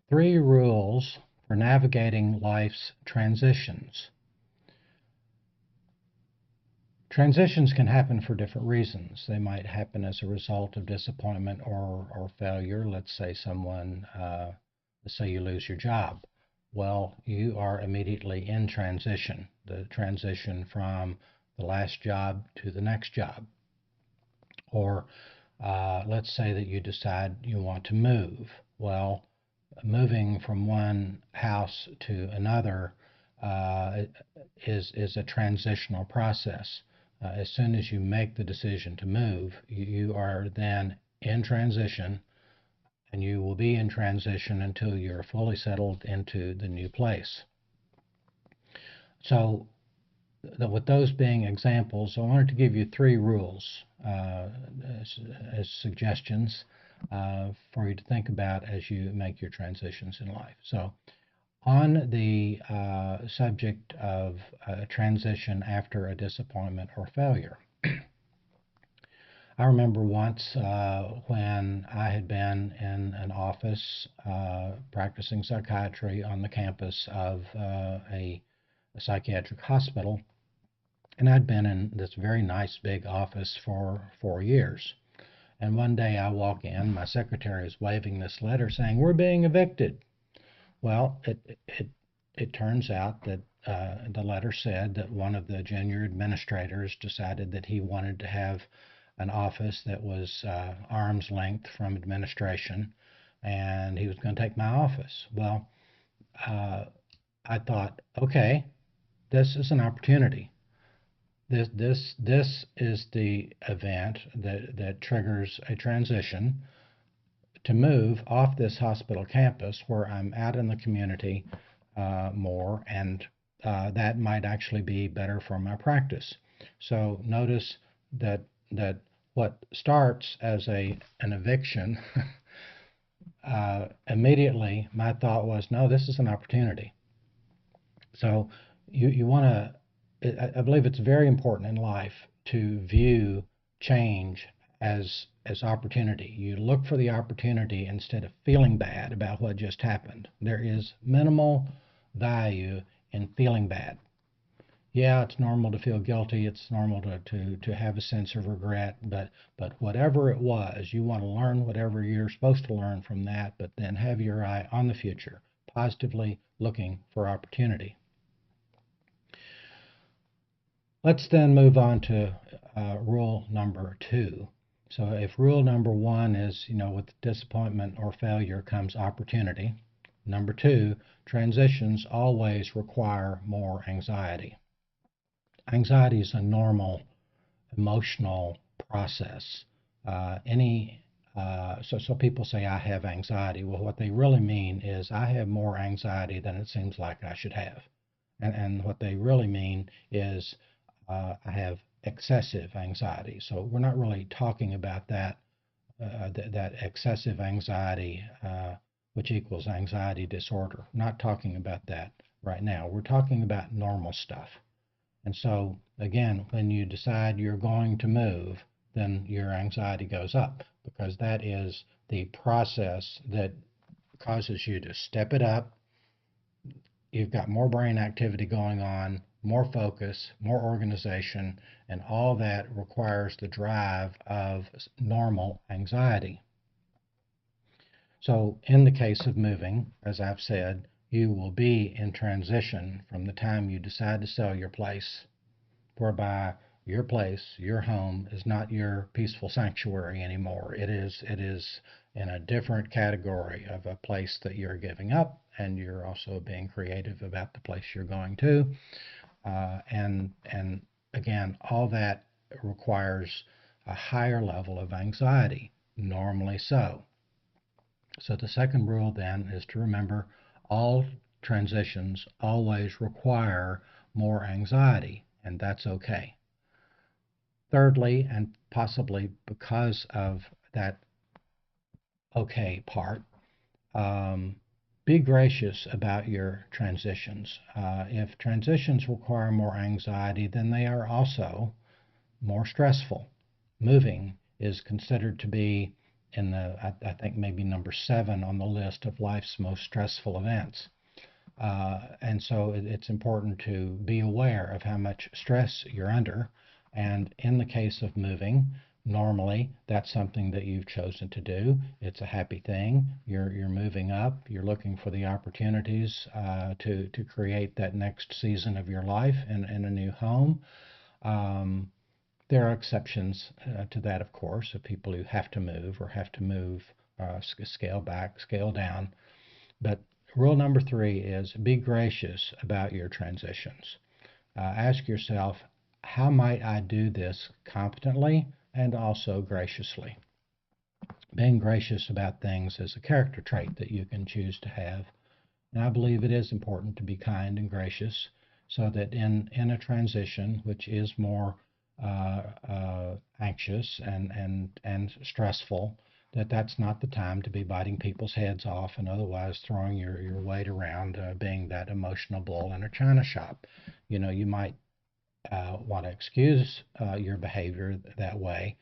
3 rules for navigating life's transitions. Transitions can happen for different reasons. They might happen as a result of disappointment or failure. Let's say let's say you lose your job. Well, you are immediately in transition, the transition from the last job to the next job. Or let's say that you decide you want to move. Well, moving from one house to another is a transitional process. As soon as you make the decision to move, you are then in transition, and you will be in transition until you're fully settled into the new place. So with those being examples, I wanted to give you 3 rules as suggestions for you to think about as you make your transitions in life. So on the subject of transition after a disappointment or failure, I remember once when I had been in an office practicing psychiatry on the campus of a psychiatric hospital, and I'd been in this very nice big office for 4 years. And one day I walk in, my secretary is waving this letter saying, "We're being evicted." Well, it turns out that the letter said that one of the junior administrators decided that he wanted to have an office that was arm's length from administration, and he was going to take my office. Well, I thought, okay, this is an opportunity. This is the event that triggers a transition to move off this hospital campus where I'm out in the community more, and that might actually be better for my practice. So notice that what starts as an eviction, immediately my thought was, no, this is an opportunity. So you want to, I believe it's very important in life to view change as opportunity. You look for the opportunity instead of feeling bad about what just happened. There is minimal value in feeling bad. Yeah, it's normal to feel guilty. It's normal to have a sense of regret. But whatever it was, you want to learn whatever you're supposed to learn from that, but then have your eye on the future, positively looking for opportunity. Let's then move on to rule number 2. So if rule number 1 is, with disappointment or failure comes opportunity. Number 2, transitions always require more anxiety. Anxiety is a normal emotional process. So people say, I have anxiety. Well, what they really mean is I have more anxiety than it seems like I should have. And what they really mean is I have excessive anxiety. So we're not really talking about that excessive anxiety, which equals anxiety disorder. We're not talking about that right now. We're talking about normal stuff. And so, again, when you decide you're going to move, then your anxiety goes up, because that is the process that causes you to step it up. You've got more brain activity going on, more focus, more organization, and all that requires the drive of normal anxiety. So in the case of moving, as I've said, you will be in transition from the time you decide to sell your place, whereby your place, your home, is not your peaceful sanctuary anymore. It is in a different category of a place that you're giving up, and you're also being creative about the place you're going to. And again, all that requires a higher level of anxiety, normally so. So the second rule then is to remember all transitions always require more anxiety, and that's okay. Thirdly, and possibly because of that okay part, be gracious about your transitions. If transitions require more anxiety, then they are also more stressful. Moving is considered to be in I think maybe number 7 on the list of life's most stressful events. And so it's important to be aware of how much stress you're under. And in the case of moving, normally that's something that you've chosen to do. It's a happy thing. You're moving up. You're looking for the opportunities to create that next season of your life in a new home. Um, there are exceptions to that, of course, of people who have to move or have to move, scale back, scale down. But rule number 3 is be gracious about your transitions. Ask yourself, how might I do this competently and also graciously? Being gracious about things is a character trait that you can choose to have. And I believe it is important to be kind and gracious so that in a transition, which is more anxious and stressful, that's not the time to be biting people's heads off and otherwise throwing your weight around, being that emotional bull in a china shop. You might want to excuse your behavior that way,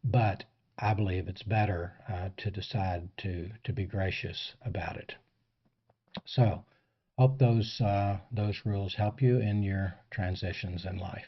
but I believe it's better to decide to be gracious about it. So, hope those rules help you in your transitions in life.